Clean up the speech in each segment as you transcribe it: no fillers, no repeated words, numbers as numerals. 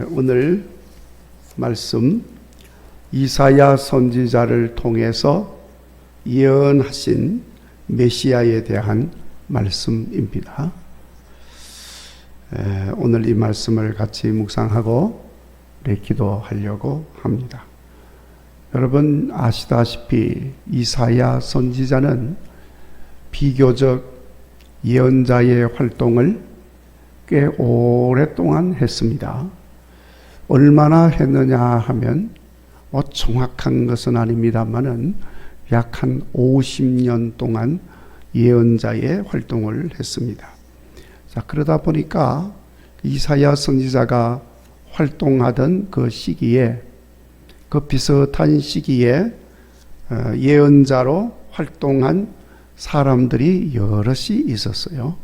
오늘 말씀 이사야 선지자를 통해서 예언하신 메시아에 대한 말씀입니다. 오늘 이 말씀을 같이 묵상하고 기도하려고 합니다. 여러분 아시다시피 이사야 선지자는 비교적 예언자의 활동을 꽤 오랫동안 했습니다. 얼마나 했느냐 하면 정확한 것은 아닙니다만은 약 한 50년 동안 예언자의 활동을 했습니다. 자, 그러다 보니까 이사야 선지자가 활동하던 그 시기에, 그 비슷한 시기에 예언자로 활동한 사람들이 여럿이 있었어요.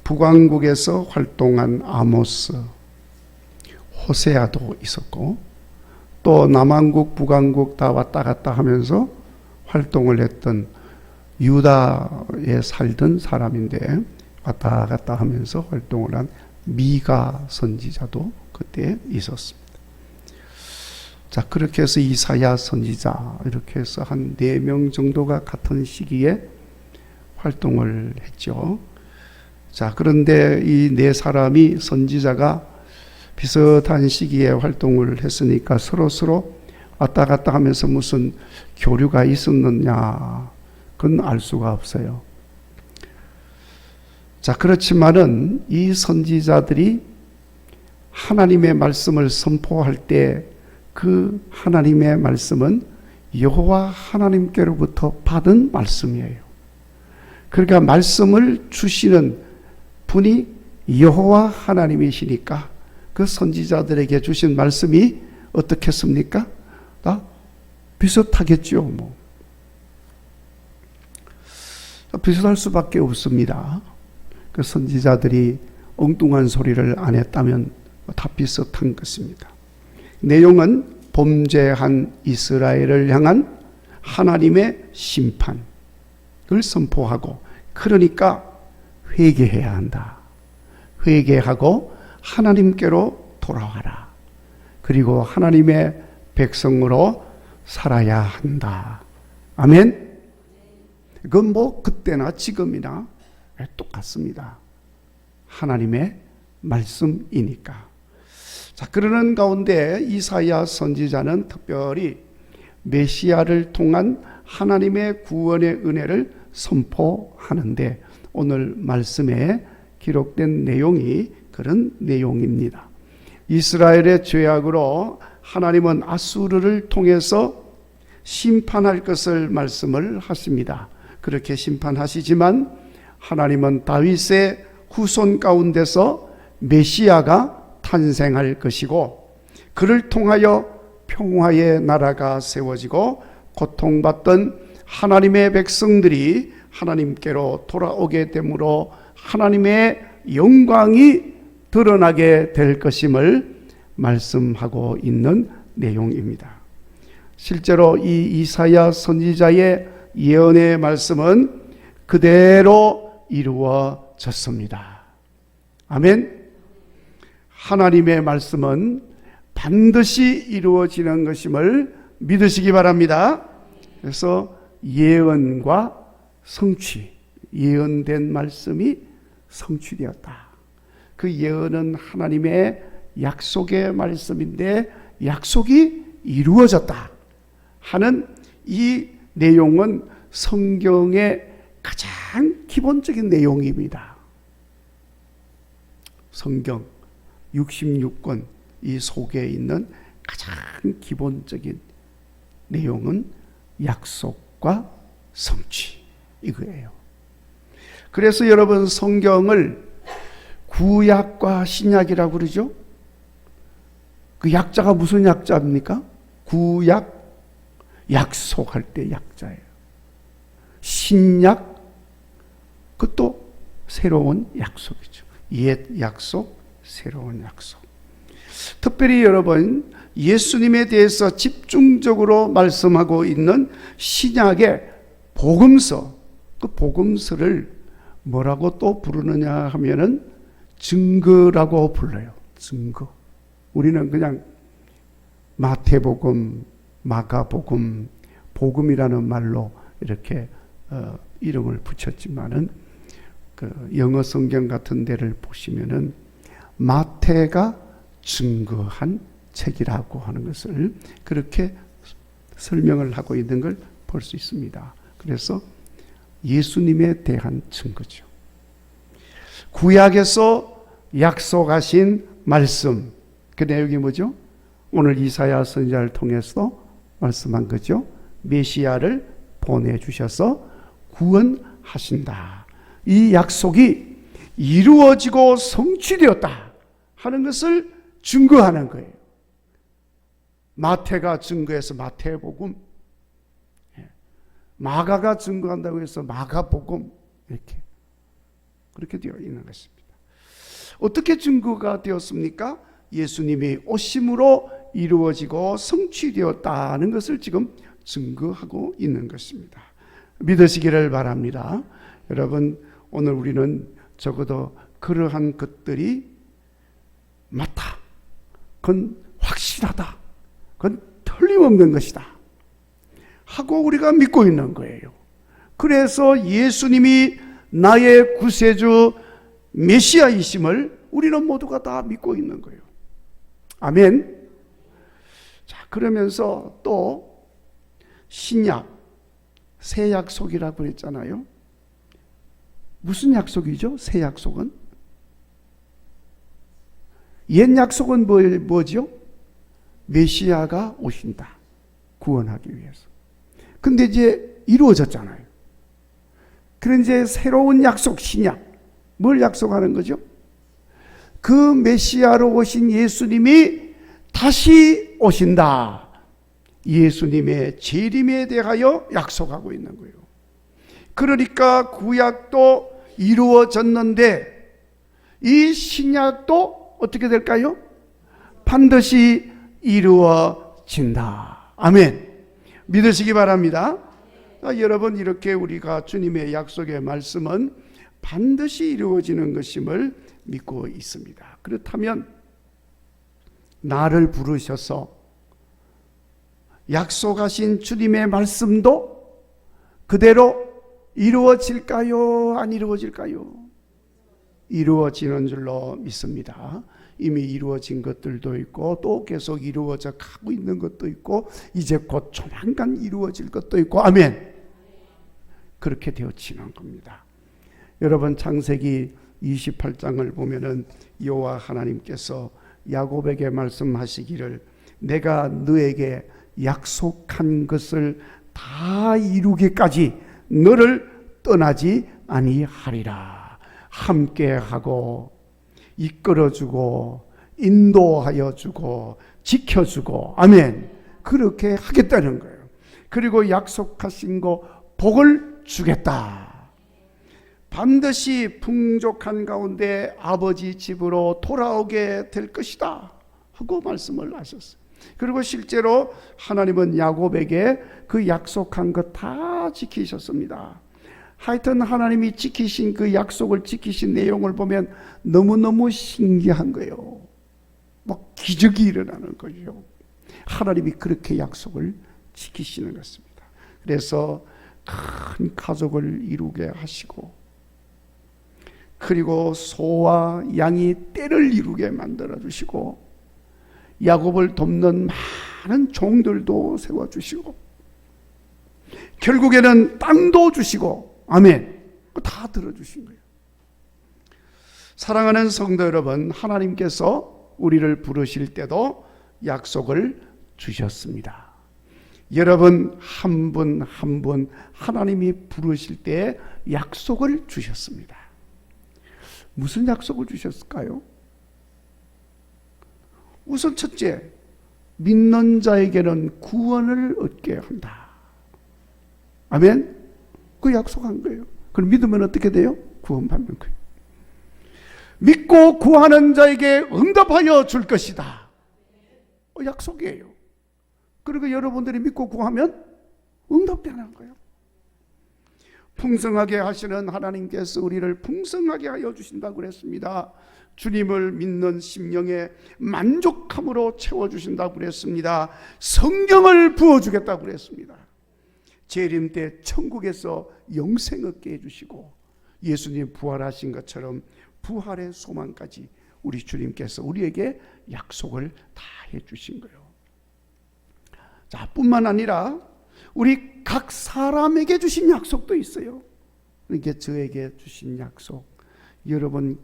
북왕국에서 활동한 아모스, 호세아도 있었고, 또 남왕국, 북왕국 다 왔다 갔다 하면서 활동을 했던 유다에 살던 사람인데 왔다 갔다 하면서 활동을 한 미가 선지자도 그때 있었습니다. 자, 그렇게 해서 이사야 선지자, 이렇게 해서 한 4명 정도가 같은 시기에 활동을 했죠. 자, 그런데 이 4사람이 선지자가 비슷한 시기에 활동을 했으니까 서로 왔다 갔다 하면서 무슨 교류가 있었느냐, 그건 알 수가 없어요. 자, 그렇지만은 이 선지자들이 하나님의 말씀을 선포할 때 그 하나님의 말씀은 여호와 하나님께로부터 받은 말씀이에요. 그러니까 말씀을 주시는 분이 여호와 하나님이시니까 그 선지자들에게 주신 말씀이 어떻겠습니까? 다 비슷하겠죠. 뭐 비슷할 수밖에 없습니다. 그 선지자들이 엉뚱한 소리를 안 했다면 다 비슷한 것입니다. 내용은 범죄한 이스라엘을 향한 하나님의 심판을 선포하고, 그러니까 회개해야 한다. 회개하고 하나님께로 돌아와라. 그리고 하나님의 백성으로 살아야 한다. 아멘. 그건 뭐 그때나 지금이나 똑같습니다. 하나님의 말씀이니까. 자, 그러는 가운데 이사야 선지자는 특별히 메시아를 통한 하나님의 구원의 은혜를 선포하는데, 오늘 말씀에 기록된 내용이 그런 내용입니다. 이스라엘의 죄악으로 하나님은 아수르를 통해서 심판할 것을 말씀을 하십니다. 그렇게 심판하시지만 하나님은 다윗의 후손 가운데서 메시아가 탄생할 것이고, 그를 통하여 평화의 나라가 세워지고 고통받던 하나님의 백성들이 하나님께로 돌아오게 되므로 하나님의 영광이 드러나게 될 것임을 말씀하고 있는 내용입니다. 실제로 이 이사야 선지자의 예언의 말씀은 그대로 이루어졌습니다. 아멘. 하나님의 말씀은 반드시 이루어지는 것임을 믿으시기 바랍니다. 그래서 예언과 성취, 예언된 말씀이 성취되었다. 그 예언은 하나님의 약속의 말씀인데 약속이 이루어졌다 하는 이 내용은 성경의 가장 기본적인 내용입니다. 성경 66권 이 속에 있는 가장 기본적인 내용은 약속과 성취, 이거예요. 그래서 여러분 성경을 구약과 신약이라고 그러죠. 그 약자가 무슨 약자입니까? 구약, 약속할 때 약자예요. 신약, 그것도 새로운 약속이죠. 옛 약속, 새로운 약속. 특별히 여러분 예수님에 대해서 집중적으로 말씀하고 있는 신약의 복음서, 그 복음서를 뭐라고 또 부르느냐 하면은 증거라고 불러요. 증거. 우리는 그냥 마태복음, 마가복음, 복음이라는 말로 이렇게 이름을 붙였지만은 그 영어 성경 같은 데를 보시면은 마태가 증거한 책이라고 하는 것을 그렇게 설명을 하고 있는 걸 볼 수 있습니다. 그래서 예수님에 대한 증거죠. 구약에서 약속하신 말씀, 그 내용이 뭐죠? 오늘 이사야 선지자를 통해서 말씀한 거죠. 메시아를 보내주셔서 구원하신다. 이 약속이 이루어지고 성취되었다 하는 것을 증거하는 거예요. 마태가 증거해서 마태복음, 마가가 증거한다고 해서 마가복음, 이렇게 그렇게 되어 있는 것입니다. 어떻게 증거가 되었습니까? 예수님이 오심으로 이루어지고 성취되었다는 것을 지금 증거하고 있는 것입니다. 믿으시기를 바랍니다. 여러분, 오늘 우리는 적어도 그러한 것들이 맞다, 그건 확실하다, 그건 틀림없는 것이다 하고 우리가 믿고 있는 거예요. 그래서 예수님이 나의 구세주 메시아이심을 우리는 모두가 다 믿고 있는 거예요. 아멘. 자, 그러면서 또 신약, 새 약속이라고 했잖아요. 무슨 약속이죠? 새 약속은? 옛 약속은 뭐죠? 메시아가 오신다. 구원하기 위해서. 근데 이제 이루어졌잖아요. 그런 이제 새로운 약속, 신약. 뭘 약속하는 거죠? 그 메시아로 오신 예수님이 다시 오신다. 예수님의 재림에 대하여 약속하고 있는 거예요. 그러니까 구약도 이루어졌는데 이 신약도 어떻게 될까요? 반드시 이루어진다. 아멘. 믿으시기 바랍니다. 여러분, 이렇게 우리가 주님의 약속의 말씀은 반드시 이루어지는 것임을 믿고 있습니다. 그렇다면 나를 부르셔서 약속하신 주님의 말씀도 그대로 이루어질까요? 안 이루어질까요? 이루어지는 줄로 믿습니다. 이미 이루어진 것들도 있고 또 계속 이루어져 가고 있는 것도 있고 이제 곧 조만간 이루어질 것도 있고 아멘. 그렇게 되어지는 겁니다. 여러분, 창세기 28장을 보면은 여호와 하나님께서 야곱에게 말씀하시기를 내가 너에게 약속한 것을 다 이루기까지 너를 떠나지 아니하리라. 함께하고 이끌어주고 인도하여주고 지켜주고 아멘. 그렇게 하겠다는 거예요. 그리고 약속하신 거 복을 주겠다. 반드시 풍족한 가운데 아버지 집으로 돌아오게 될 것이다 하고 말씀을 하셨어요. 그리고 실제로 하나님은 야곱에게 그 약속한 것 다 지키셨습니다. 하여튼 하나님이 지키신 그 약속을 지키신 내용을 보면 너무너무 신기한 거예요. 막 기적이 일어나는 거죠. 하나님이 그렇게 약속을 지키시는 것입니다. 그래서 큰 가족을 이루게 하시고 그리고 소와 양이 떼를 이루게 만들어주시고 야곱을 돕는 많은 종들도 세워주시고 결국에는 땅도 주시고 아멘. 다 들어주신 거예요. 사랑하는 성도 여러분, 하나님께서 우리를 부르실 때도 약속을 주셨습니다. 여러분 한 분 한 분 하나님이 부르실 때 약속을 주셨습니다. 무슨 약속을 주셨을까요? 우선 첫째, 믿는 자에게는 구원을 얻게 한다. 아멘? 그 약속한 거예요. 그럼 믿으면 어떻게 돼요? 구원받는 거예요. 믿고 구하는 자에게 응답하여 줄 것이다. 약속이에요. 그리고 여러분들이 믿고 구하면 응답되는 거예요. 풍성하게 하시는 하나님께서 우리를 풍성하게 하여 주신다고 그랬습니다. 주님을 믿는 심령에 만족함으로 채워주신다고 그랬습니다. 성경을 부어주겠다고 그랬습니다. 재림 때 천국에서 영생 얻게 해주시고 예수님 부활하신 것처럼 부활의 소망까지 우리 주님께서 우리에게 약속을 다 해주신 거예요. 자, 뿐만 아니라 우리 각 사람에게 주신 약속도 있어요. 이게 저에게 주신 약속, 여러분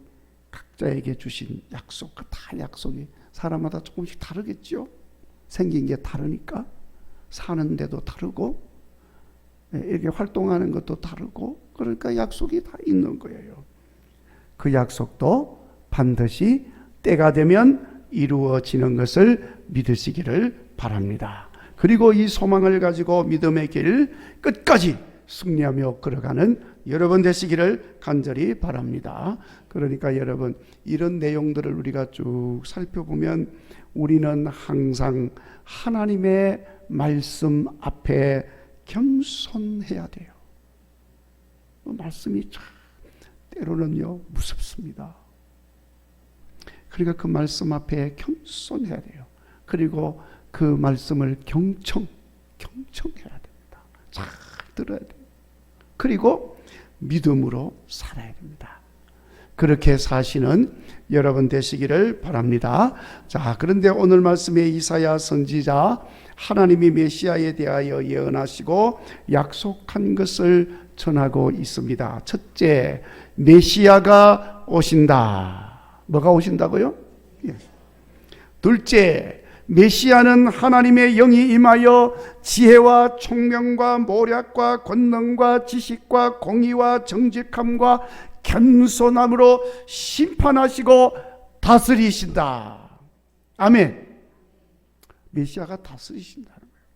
각자에게 주신 약속, 그 다 약속이 사람마다 조금씩 다르겠죠. 생긴 게 다르니까 사는데도 다르고 이렇게 활동하는 것도 다르고, 그러니까 약속이 다 있는 거예요. 그 약속도 반드시 때가 되면 이루어지는 것을 믿으시기를 바랍니다. 그리고 이 소망을 가지고 믿음의 길 끝까지 승리하며 걸어가는 여러분 되시기를 간절히 바랍니다. 그러니까 여러분, 이런 내용들을 우리가 쭉 살펴보면 우리는 항상 하나님의 말씀 앞에 겸손해야 돼요. 말씀이 참 때로는요 무섭습니다. 그러니까 그 말씀 앞에 겸손해야 돼요. 그리고 그 말씀을 경청해야 됩니다. 잘 들어야 돼요. 그리고 믿음으로 살아야 됩니다. 그렇게 사시는 여러분 되시기를 바랍니다. 자, 그런데 오늘 말씀의 이사야 선지자, 하나님이 메시아에 대하여 예언하시고 약속한 것을 전하고 있습니다. 첫째, 메시아가 오신다. 뭐가 오신다고요? 예. 둘째, 메시아는 하나님의 영이 임하여 지혜와 총명과 모략과 권능과 지식과 공의와 정직함과 겸손함으로 심판하시고 다스리신다. 아멘. 메시아가 다스리신다는 거예요.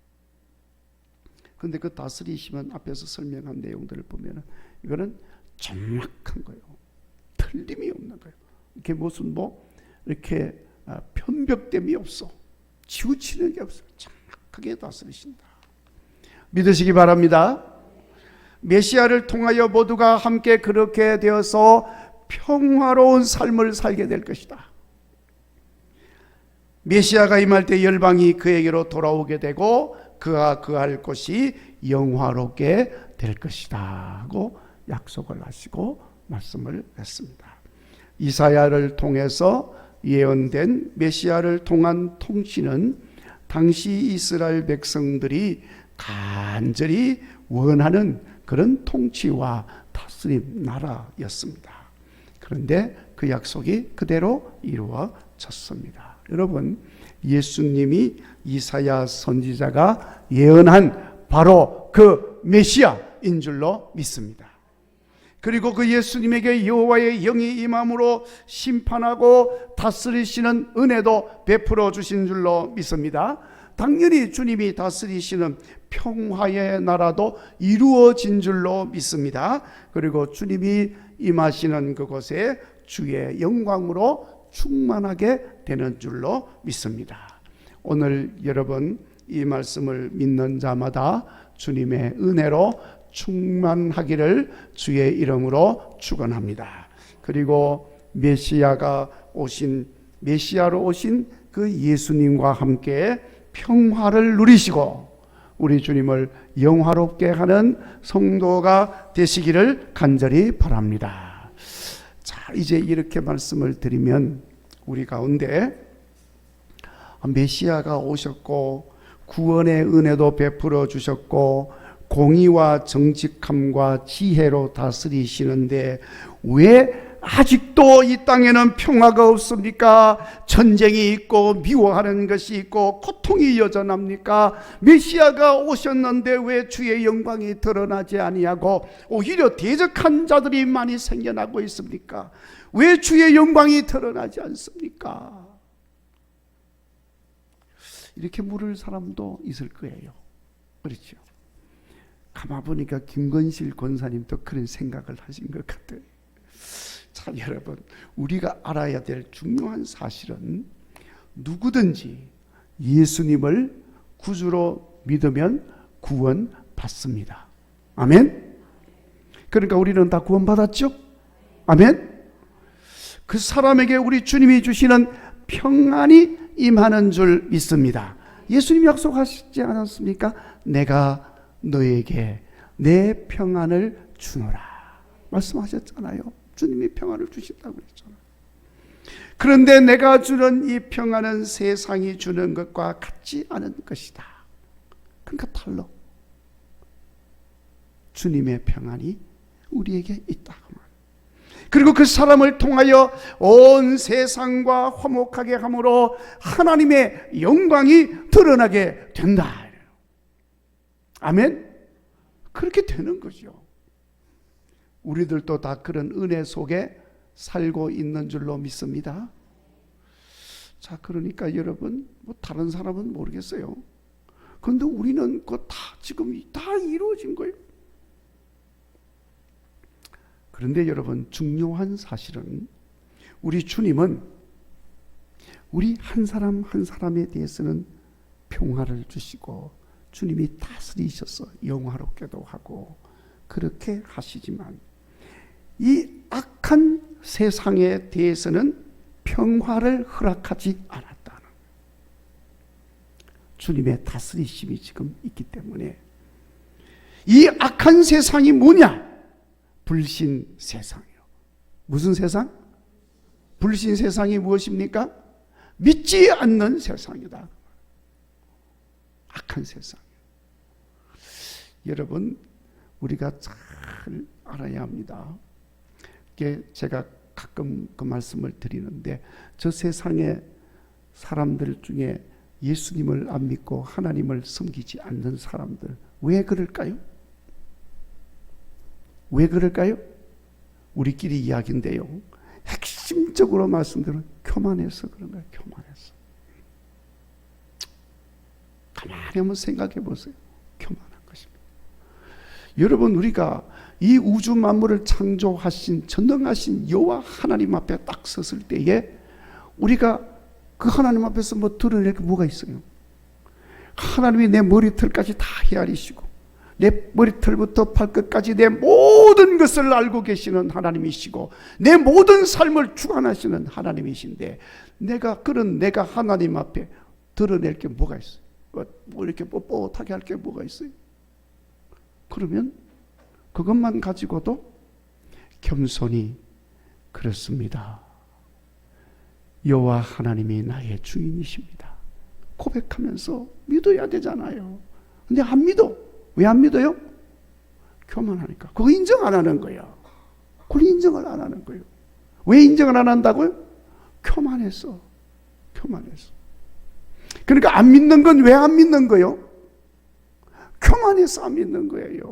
그런데 그 다스리시면 앞에서 설명한 내용들을 보면 이거는 정확한 거예요. 틀림이 없는 거예요. 이렇게 무슨 이렇게 편벽됨이 없어. 치우치는 게 없어요. 정확하게 다스리신다. 믿으시기 바랍니다. 메시아를 통하여 모두가 함께 그렇게 되어서 평화로운 삶을 살게 될 것이다. 메시아가 임할 때 열방이 그에게로 돌아오게 되고 그가 거할 곳이 영화롭게 될 것이다 하고 약속을 하시고 말씀을 했습니다. 이사야를 통해서 예언된 메시아를 통한 통치는 당시 이스라엘 백성들이 간절히 원하는 그런 통치와 다스림 나라였습니다. 그런데 그 약속이 그대로 이루어졌습니다. 여러분, 예수님이 이사야 선지자가 예언한 바로 그 메시아인 줄로 믿습니다. 그리고 그 예수님에게 여호와의 영이 임함으로 심판하고 다스리시는 은혜도 베풀어 주신 줄로 믿습니다. 당연히 주님이 다스리시는 평화의 나라도 이루어진 줄로 믿습니다. 그리고 주님이 임하시는 그곳에 주의 영광으로 충만하게 되는 줄로 믿습니다. 오늘 여러분 이 말씀을 믿는 자마다 주님의 은혜로 충만하기를 주의 이름으로 축원합니다. 그리고 메시아로 오신 그 예수님과 함께 평화를 누리시고 우리 주님을 영화롭게 하는 성도가 되시기를 간절히 바랍니다. 자, 이제 이렇게 말씀을 드리면 우리 가운데 메시아가 오셨고 구원의 은혜도 베풀어 주셨고 공의와 정직함과 지혜로 다스리시는데 왜 아직도 이 땅에는 평화가 없습니까? 전쟁이 있고 미워하는 것이 있고 고통이 여전합니까? 메시아가 오셨는데 왜 주의 영광이 드러나지 아니하고 오히려 대적한 자들이 많이 생겨나고 있습니까? 왜 주의 영광이 드러나지 않습니까? 이렇게 물을 사람도 있을 거예요. 그렇죠? 가만 보니까 김건실 권사님도 그런 생각을 하신 것 같아요. 자, 여러분, 우리가 알아야 될 중요한 사실은 누구든지 예수님을 구주로 믿으면 구원받습니다. 아멘? 그러니까 우리는 다 구원받았죠? 아멘? 그 사람에게 우리 주님이 주시는 평안이 임하는 줄 믿습니다. 예수님이 약속하시지 않았습니까? 내가 너에게 내 평안을 주노라 말씀하셨잖아요. 주님이 평안을 주신다고 그랬잖아요. 그런데 내가 주는 이 평안은 세상이 주는 것과 같지 않은 것이다. 그러니까 달라. 주님의 평안이 우리에게 있다. 그리고 그 사람을 통하여 온 세상과 화목하게 함으로 하나님의 영광이 드러나게 된다. 아멘? 그렇게 되는 거죠. 우리들도 다 그런 은혜 속에 살고 있는 줄로 믿습니다. 자, 그러니까 여러분, 뭐 다른 사람은 모르겠어요. 그런데 우리는 그거 다 지금 다 이루어진 거예요. 그런데 여러분, 중요한 사실은 우리 주님은 우리 한 사람 한 사람에 대해서는 평화를 주시고 주님이 다스리셔서 영화롭게도 하고 그렇게 하시지만 이 악한 세상에 대해서는 평화를 허락하지 않았다는 주님의 다스리심이 지금 있기 때문에 이 악한 세상이 뭐냐? 불신 세상이요. 무슨 세상? 불신 세상이 무엇입니까? 믿지 않는 세상이다. 악한 세상. 여러분, 우리가 잘 알아야 합니다. 이게 제가 가끔 그 말씀을 드리는데, 저 세상의 사람들 중에 예수님을 안 믿고 하나님을 섬기지 않는 사람들, 왜 그럴까요? 왜 그럴까요? 우리끼리 이야기인데요. 핵심적으로 말씀드리면 교만해서 그런 거예요. 교만해서. 가만히 한번 생각해 보세요. 교만한 것입니다. 여러분, 우리가 이 우주 만물을 창조하신 전능하신 여호와 하나님 앞에 딱 섰을 때에 우리가 그 하나님 앞에서 뭐 드러낼 게 뭐가 있어요? 하나님이 내 머리털까지 다 헤아리시고 내 머리털부터 발끝까지 내 모든 것을 알고 계시는 하나님이시고 내 모든 삶을 주관하시는 하나님이신데 내가 하나님 앞에 드러낼 게 뭐가 있어요? 뭐 이렇게 뻣뻣하게 할 게 뭐가 있어요? 그러면 그것만 가지고도 겸손히 그렇습니다. 여호와 하나님이 나의 주인이십니다. 고백하면서 믿어야 되잖아요. 근데 안 믿어. 왜 안 믿어요? 교만하니까. 그거 인정 안 하는 거예요. 그걸 인정을 안 하는 거예요. 왜 인정을 안 한다고요? 교만해서. 교만해서. 그러니까 안 믿는 건 왜 안 믿는 거예요? 교만해서 안 믿는 거예요.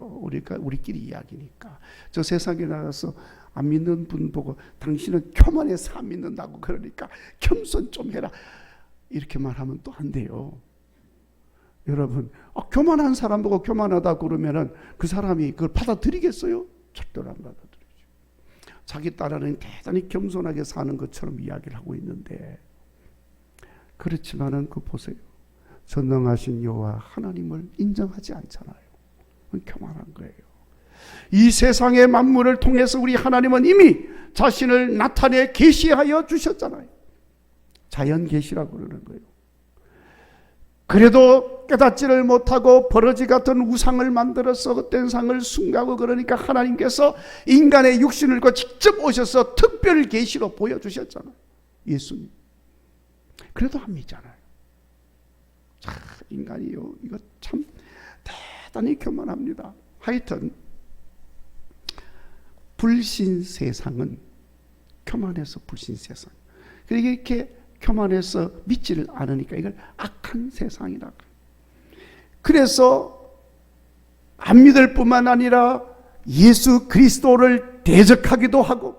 우리끼리 이야기니까. 저 세상에 나가서 안 믿는 분 보고 당신은 교만해서 안 믿는다고 그러니까 겸손 좀 해라. 이렇게 말하면 또 안 돼요. 여러분, 교만한 사람 보고 교만하다 그러면은 그 사람이 그걸 받아들이겠어요? 절대로 안 받아들이죠. 자기 딸아는 대단히 겸손하게 사는 것처럼 이야기를 하고 있는데, 그렇지만은 그 보세요. 전능하신 여호와 하나님을 인정하지 않잖아요. 그건 교만한 거예요. 이 세상의 만물을 통해서 우리 하나님은 이미 자신을 나타내 계시하여 주셨잖아요. 자연 계시라고 그러는 거예요. 그래도 깨닫지를 못하고 버러지 같은 우상을 만들어서 헛된 상을 숭배하고 그러니까 하나님께서 인간의 육신을 입고 직접 오셔서 특별 계시로 보여주셨잖아요. 예수님. 그래도 안 믿잖아요. 자, 인간이요, 이거 참 대단히 교만합니다. 하여튼 불신 세상은 교만해서 불신 세상. 그러니까 이렇게 교만해서 믿지를 않으니까 이걸 악한 세상이라고. 그래서 안 믿을 뿐만 아니라 예수 그리스도를 대적하기도 하고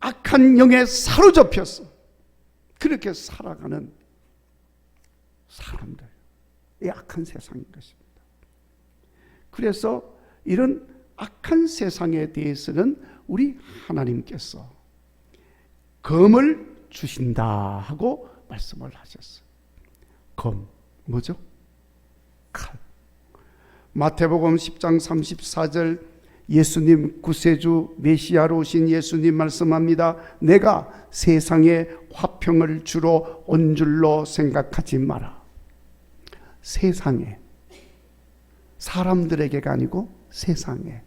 악한 영에 사로잡혀서 그렇게 살아가는 사람들, 이 악한 세상인 것입니다. 그래서 이런 악한 세상에 대해서는 우리 하나님께서 검을 주신다 하고 말씀을 하셨어요. 검, 뭐죠? 칼. 마태복음 10장 34절 예수님 구세주 메시아로 오신 예수님 말씀합니다. 내가 세상에 화평을 주러 온 줄로 생각하지 마라. 세상에, 사람들에게가 아니고 세상에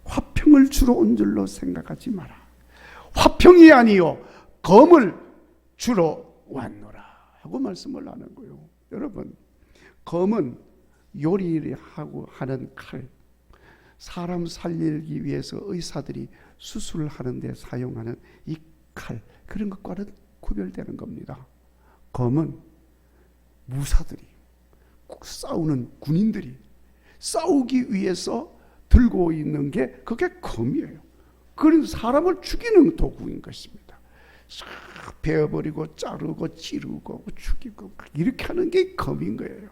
화평을 주러 온 줄로 생각하지 마라. 화평이 아니요 검을 주러 왔노라 하고 말씀을 하는 거예요. 여러분, 검은 요리를 하고 하는 칼, 사람 살리기 위해서 의사들이 수술을 하는데 사용하는 이 칼, 그런 것과는 구별되는 겁니다. 검은 무사들이, 싸우는 군인들이 싸우기 위해서 들고 있는 게 그게 검이에요. 그런 사람을 죽이는 도구인 것입니다. 베어버리고 자르고 찌르고 죽이고 이렇게 하는 게 검인 거예요.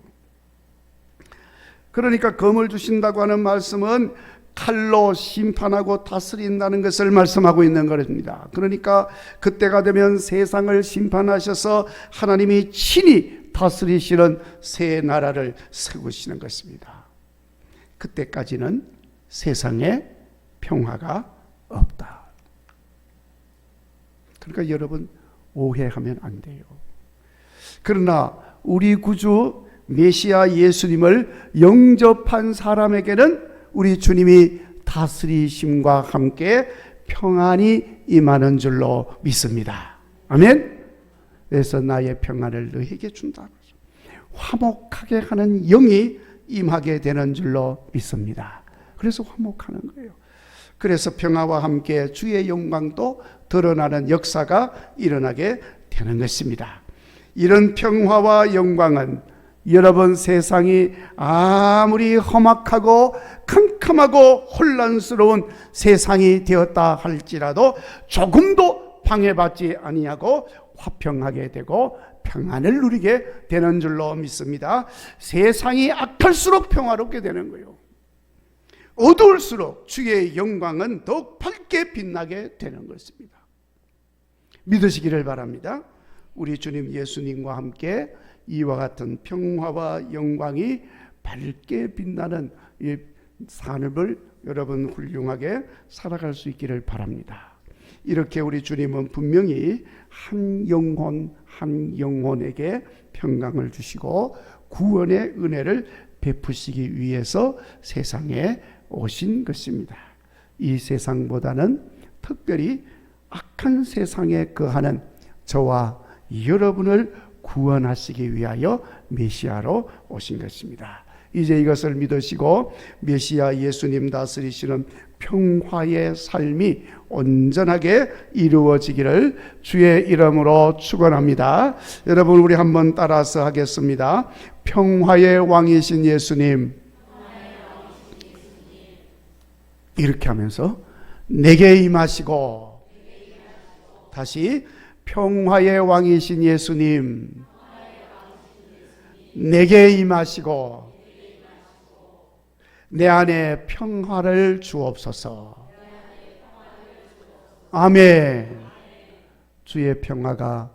그러니까 검을 주신다고 하는 말씀은 칼로 심판하고 다스린다는 것을 말씀하고 있는 것입니다. 그러니까 그때가 되면 세상을 심판하셔서 하나님이 친히 다스리시는 새 나라를 세우시는 것입니다. 그때까지는 세상에 평화가 없다. 그러니까 여러분, 오해하면 안 돼요. 그러나 우리 구주 메시아 예수님을 영접한 사람에게는 우리 주님이 다스리심과 함께 평안이 임하는 줄로 믿습니다. 아멘. 그래서 나의 평안을 너에게 준다. 화목하게 하는 영이 임하게 되는 줄로 믿습니다. 그래서 화목하는 거예요. 그래서 평화와 함께 주의 영광도 드러나는 역사가 일어나게 되는 것입니다. 이런 평화와 영광은 여러분, 세상이 아무리 험악하고 캄캄하고 혼란스러운 세상이 되었다 할지라도 조금도 방해받지 아니하고 화평하게 되고 평안을 누리게 되는 줄로 믿습니다. 세상이 악할수록 평화롭게 되는 거예요. 어두울수록 주의 영광은 더욱 밝게 빛나게 되는 것입니다. 믿으시기를 바랍니다. 우리 주님 예수님과 함께 이와 같은 평화와 영광이 밝게 빛나는 이 삶을 여러분 훌륭하게 살아갈 수 있기를 바랍니다. 이렇게 우리 주님은 분명히 한 영혼 한 영혼에게 평강을 주시고 구원의 은혜를 베푸시기 위해서 세상에 오신 것입니다. 이 세상보다는 특별히 악한 세상에 거하는 저와 여러분을 구원하시기 위하여 메시아로 오신 것입니다. 이제 이것을 믿으시고 메시아 예수님 다스리시는 평화의 삶이 온전하게 이루어지기를 주의 이름으로 축원합니다. 여러분, 우리 한번 따라서 하겠습니다. 평화의 왕이신 예수님, 이렇게 하면서 내게 임하시고, 다시 평화의 왕이신 예수님, 내게 임하시고 내 안에 평화를 주옵소서. 아멘. 주의 평화가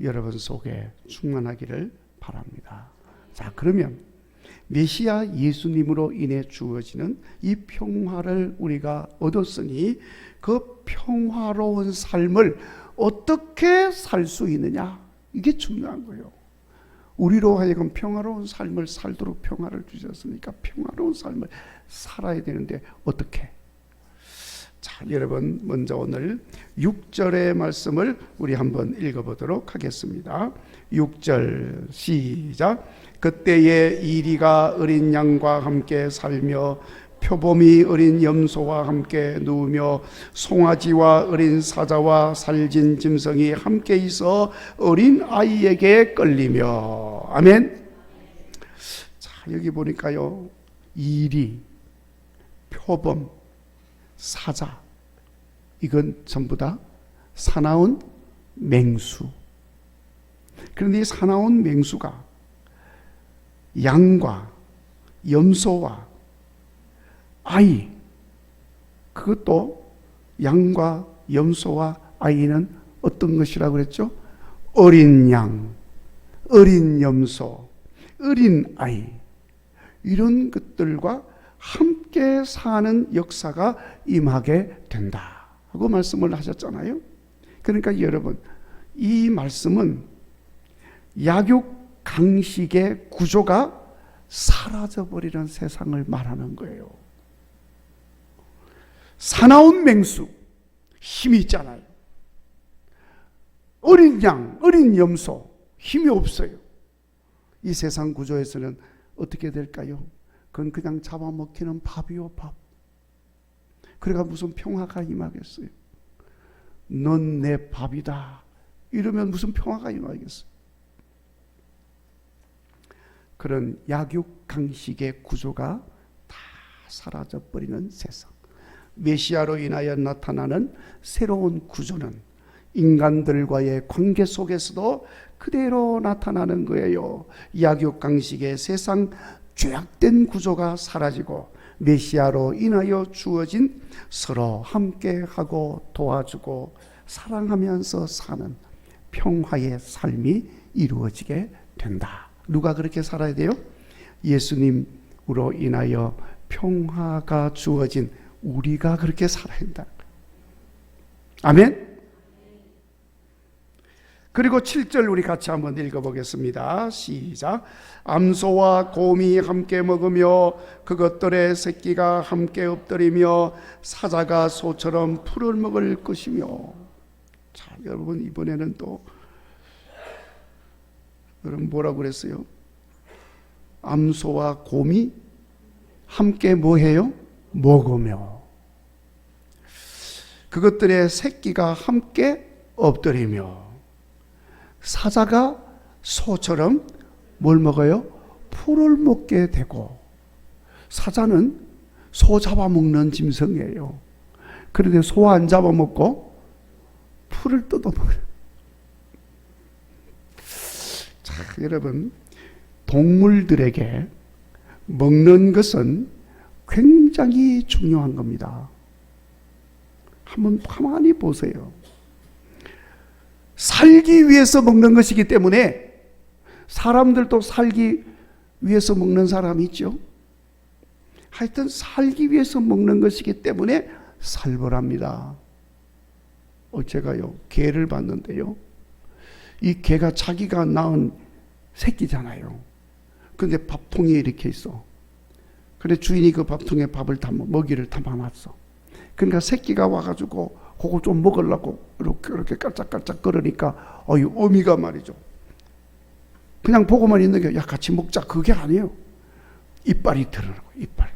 여러분 속에 충만하기를 바랍니다. 자, 그러면 메시아 예수님으로 인해 주어지는 이 평화를 우리가 얻었으니 그 평화로운 삶을 어떻게 살 수 있느냐, 이게 중요한 거예요. 우리로 하여금 평화로운 삶을 살도록 평화를 주셨으니까 평화로운 삶을 살아야 되는데 어떻게? 자, 여러분, 먼저 오늘 6절의 말씀을 우리 한번 읽어보도록 하겠습니다. 6절 시작. 그때에 이리가 어린 양과 함께 살며 표범이 어린 염소와 함께 누우며 송아지와 어린 사자와 살진 짐승이 함께 있어 어린 아이에게 끌리며. 아멘. 자, 여기 보니까요, 이리, 표범, 사자, 이건 전부 다 사나운 맹수. 그런데 이 사나운 맹수가 양과 염소와 아이, 그것도 양과 염소와 아이는 어떤 것이라고 그랬죠? 어린 양, 어린 염소, 어린 아이, 이런 것들과 함께 사는 역사가 임하게 된다 하고 말씀을 하셨잖아요. 그러니까 여러분, 이 말씀은 약육강식의 구조가 사라져버리는 세상을 말하는 거예요. 사나운 맹수, 힘이 있잖아요. 어린 양, 어린 염소, 힘이 없어요. 이 세상 구조에서는 어떻게 될까요? 그건 그냥 잡아먹히는 밥이요, 밥. 그러니까 무슨 평화가 임하겠어요? 넌 내 밥이다 이러면 무슨 평화가 임하겠어요? 그런 약육강식의 구조가 다 사라져버리는 세상, 메시아로 인하여 나타나는 새로운 구조는 인간들과의 관계 속에서도 그대로 나타나는 거예요. 약육강식의 세상 죄악된 구조가 사라지고 메시아로 인하여 주어진 서로 함께하고 도와주고 사랑하면서 사는 평화의 삶이 이루어지게 된다. 누가 그렇게 살아야 돼요? 예수님으로 인하여 평화가 주어진 우리가 그렇게 살아야 한다. 아멘. 그리고 7절 우리 같이 한번 읽어보겠습니다. 시작. 암소와 곰이 함께 먹으며 그것들의 새끼가 함께 엎드리며 사자가 소처럼 풀을 먹을 것이며. 자, 여러분, 이번에는 또 여러분 뭐라고 그랬어요? 암소와 곰이 함께 뭐해요? 먹으며 그것들의 새끼가 함께 엎드리며 사자가 소처럼 뭘 먹어요? 풀을 먹게 되고. 사자는 소 잡아먹는 짐승이에요. 그런데 소 안 잡아먹고 풀을 뜯어먹어요. 자, 여러분, 동물들에게 먹는 것은 굉장히 중요한 겁니다. 한번 가만히 보세요. 살기 위해서 먹는 것이기 때문에 사람들도 살기 위해서 먹는 사람이 있죠. 하여튼 살기 위해서 먹는 것이기 때문에 살벌합니다. 제가요, 개를 봤는데요, 이 개가 자기가 낳은 새끼잖아요. 근데 밥통이 이렇게 있어. 그래 주인이 그 밥통에 밥을 먹이를 담아놨어. 그러니까 새끼가 와가지고 그거 좀 먹으려고 이렇게 깔짝깔짝 거리니까 어미가 말이죠, 그냥 보고만 있는 게 야 같이 먹자 그게 아니에요. 이빨이 드러나고 이빨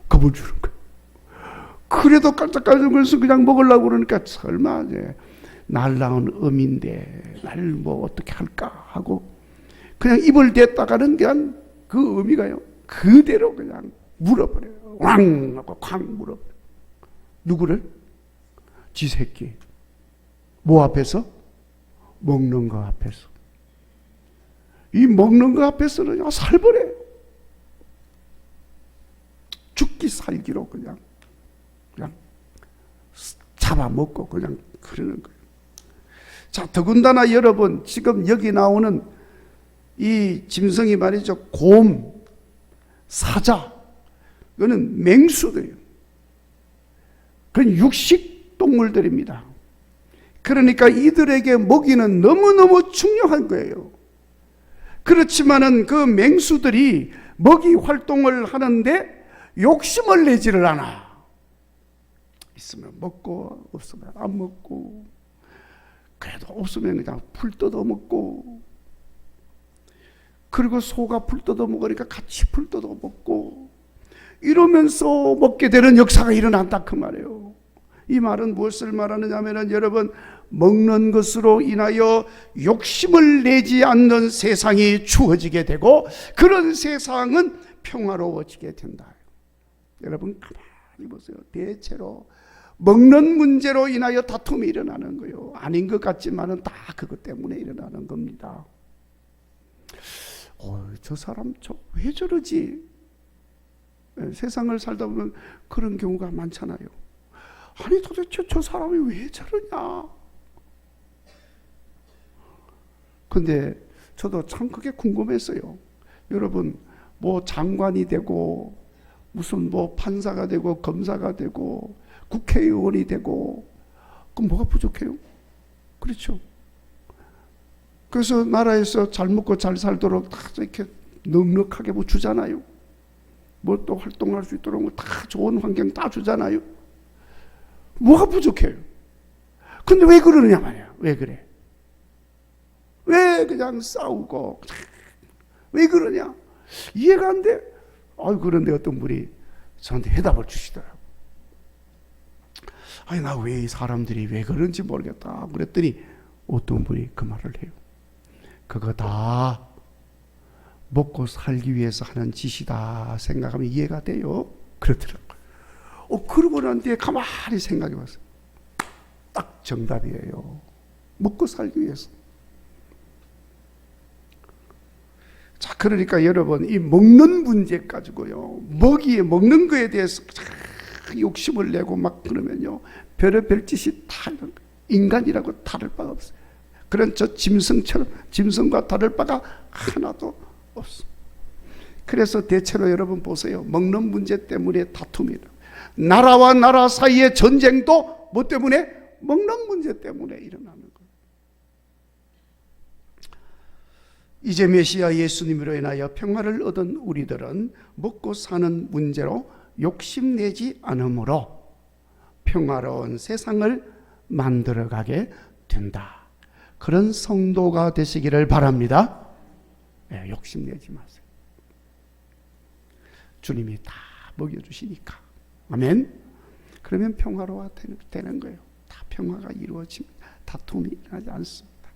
겁을 주는 거예요. 그래도 깔짝깔짝 거려서 그냥 먹으려고 그러니까 설마 이제 날 낳은 어미인데 날 뭐 어떻게 할까 하고 그냥 입을 댔다가는 그냥 그 어미가요 그대로 그냥 물어버려요. 왕 하고 쾅 물어버려요. 누구를? 지 새끼. 뭐 앞에서? 먹는 거 앞에서. 이 먹는 거 앞에서는 살벌해요. 죽기 살기로 그냥 잡아먹고 그냥 그러는 거예요. 자, 더군다나 여러분, 지금 여기 나오는 이 짐승이 말이죠, 곰, 사자, 이거는 맹수들이에요. 그건 육식 동물들입니다. 그러니까 이들에게 먹이는 너무너무 중요한 거예요. 그렇지만은 그 맹수들이 먹이 활동을 하는데 욕심을 내지를 않아. 있으면 먹고 없으면 안 먹고, 그래도 없으면 그냥 풀 뜯어 먹고, 그리고 소가 풀 뜯어 먹으니까 같이 풀 뜯어 먹고, 이러면서 먹게 되는 역사가 일어난다 그 말이에요. 이 말은 무엇을 말하느냐 하면 여러분, 먹는 것으로 인하여 욕심을 내지 않는 세상이 주어지게 되고 그런 세상은 평화로워지게 된다. 여러분 가만히 보세요. 대체로 먹는 문제로 인하여 다툼이 일어나는 거예요. 아닌 것 같지만은 다 그것 때문에 일어나는 겁니다. 저 사람 왜 저러지? 세상을 살다 보면 그런 경우가 많잖아요. 아니 도대체 저 사람이 왜 저러냐? 근데 저도 참 그게 궁금했어요. 여러분 뭐 장관이 되고 무슨 뭐 판사가 되고 검사가 되고 국회의원이 되고 그럼 뭐가 부족해요? 그렇죠. 그래서 나라에서 잘 먹고 잘 살도록 다 이렇게 넉넉하게 뭐 주잖아요. 뭐 또 활동할 수 있도록 뭐 다 좋은 환경 다 주잖아요. 뭐가 부족해요? 근데 왜 그러느냐 말이야. 왜 그래? 왜 그냥 싸우고 왜 그러냐? 이해가 안 돼. 그런데 어떤 분이 저한테 해답을 주시더라고. 나 왜 이 사람들이 왜 그런지 모르겠다. 그랬더니 어떤 분이 그 말을 해요. 그거 다 먹고 살기 위해서 하는 짓이다 생각하면 이해가 돼요. 그러더라고요. 그러고 난 뒤에 가만히 생각해 봤어요. 딱 정답이에요. 먹고 살기 위해서. 자, 그러니까 여러분, 이 먹는 문제 가지고요, 먹는 거에 대해서 욕심을 내고 막 그러면요, 별의별 짓이 다 인간이라고 다를 바가 없어요. 그런 저 짐승과 다를 바가 하나도 없어. 그래서 대체로 여러분 보세요. 먹는 문제 때문에 다툼이다. 나라와 나라 사이의 전쟁도 뭐 때문에? 먹는 문제 때문에 일어나는 거예요. 이제 메시아 예수님으로 인하여 평화를 얻은 우리들은 먹고 사는 문제로 욕심내지 않으므로 평화로운 세상을 만들어가게 된다. 그런 성도가 되시기를 바랍니다. 욕심내지 마세요. 주님이 다 먹여주시니까. 아멘. 그러면 평화로워 되는 거예요. 다 평화가 이루어집니다. 다툼이 일어나지 않습니다.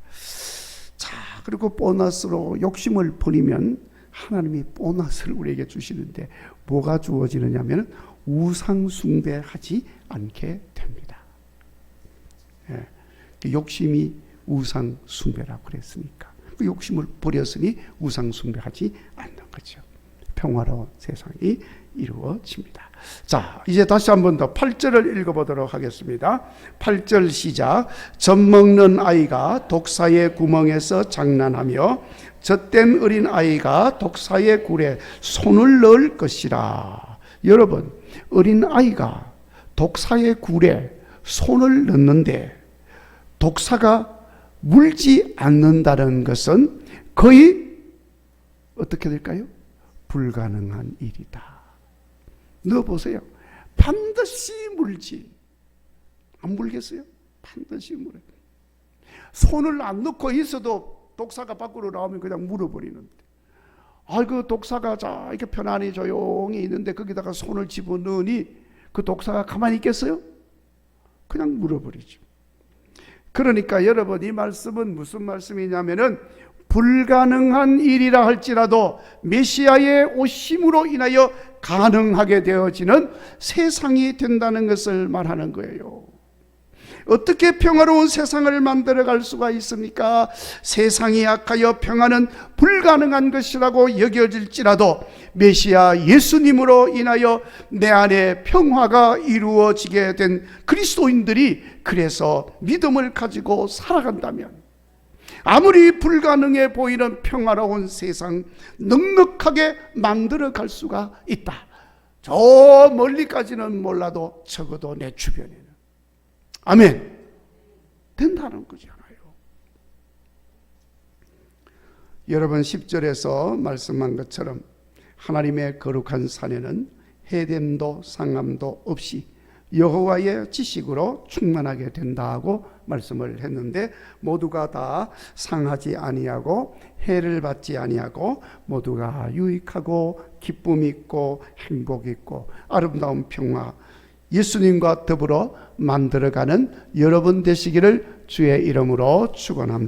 자, 그리고 보너스로 욕심을 부리면 하나님이 보너스를 우리에게 주시는데 뭐가 주어지느냐면 우상 숭배하지 않게 됩니다. 욕심이 우상 숭배라고 그랬으니까 그 욕심을 버렸으니 우상 숭배하지 않는 거죠. 평화로운 세상이 이루어집니다. 자, 이제 다시 한 번 더 8절을 읽어보도록 하겠습니다. 8절 시작. 젖먹는 아이가 독사의 구멍에서 장난하며 젖된 어린 아이가 독사의 굴에 손을 넣을 것이라. 여러분, 어린 아이가 독사의 굴에 손을 넣는데 독사가 물지 않는다는 것은 거의 어떻게 될까요? 불가능한 일이다. 넣어보세요. 반드시 물지. 안 물겠어요? 반드시 물어요. 손을 안 넣고 있어도 독사가 밖으로 나오면 그냥 물어버리는데, 그 독사가 자 이렇게 편안히 조용히 있는데 거기다가 손을 집어넣으니 그 독사가 가만히 있겠어요? 그냥 물어버리죠. 그러니까 여러분, 이 말씀은 무슨 말씀이냐면은 불가능한 일이라 할지라도 메시아의 오심으로 인하여 가능하게 되어지는 세상이 된다는 것을 말하는 거예요. 어떻게 평화로운 세상을 만들어갈 수가 있습니까? 세상이 악하여 평화는 불가능한 것이라고 여겨질지라도 메시아 예수님으로 인하여 내 안에 평화가 이루어지게 된 그리스도인들이 그래서 믿음을 가지고 살아간다면 아무리 불가능해 보이는 평화로운 세상 넉넉하게 만들어 갈 수가 있다. 저 멀리까지는 몰라도 적어도 내 주변에는. 아멘. 된다는 거잖아요. 여러분 10절에서 말씀한 것처럼 하나님의 거룩한 산에는 해됨도 상함도 없이 여호와의 지식으로 충만하게 된다고 말씀을 했는데, 모두가 다 상하지 아니하고 해를 받지 아니하고 모두가 유익하고 기쁨 있고 행복 있고 아름다운 평화, 예수님과 더불어 만들어가는 여러분 되시기를 주의 이름으로 축원합니다.